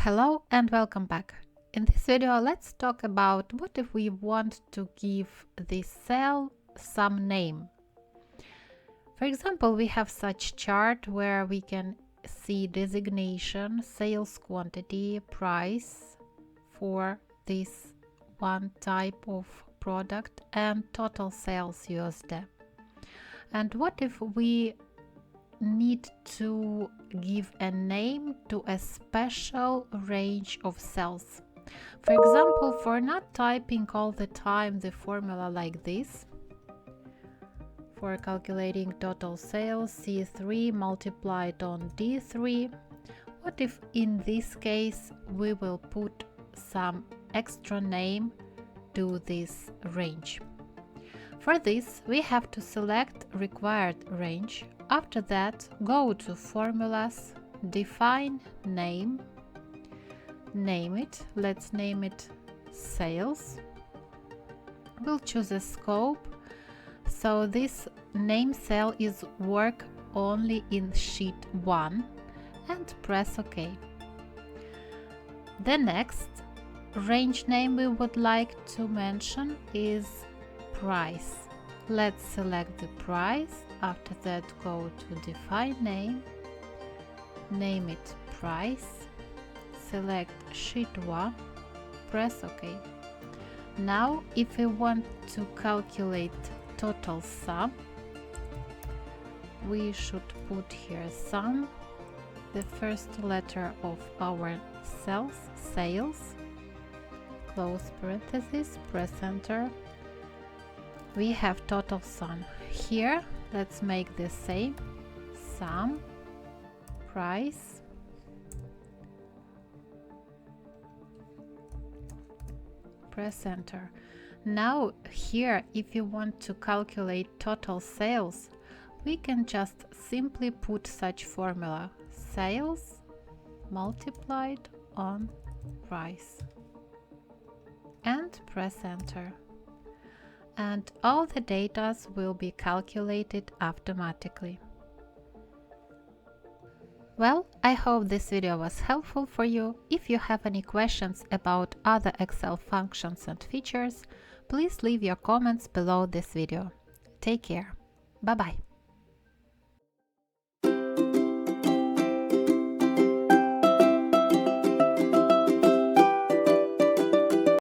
Hello and welcome back. In this video, let's talk about what if we want to give this cell some name. For example, we have such chart where we can see designation, sales quantity, price for this one type of product and total sales USD. And what if we need to give a name to a special range of cells? For example, for not typing all the time the formula like this, for calculating total sales C3 multiplied on D3, what if in this case we will put some extra name to this range? For this, we have to select required range. After that, go to formulas, define name, name it. Let's name it sales. We'll choose a scope. So this name cell is work only in sheet 1 and press OK. The next range name we would like to mention is price. Let's select the price. After that, go to define name, name it price, select sheet 1, press OK. Now, if we want to calculate total sum, we should put here sum, the first letter of our cells, sales, close parenthesis, press enter. We have total sum. Here, let's make the same, sum, price, press enter. Now here, if you want to calculate total sales, we can just simply put such formula, sales multiplied on price, and press enter. And all the data will be calculated automatically. Well, I hope this video was helpful for you. If you have any questions about other Excel functions and features, please leave your comments below this video. Take care. Bye-bye.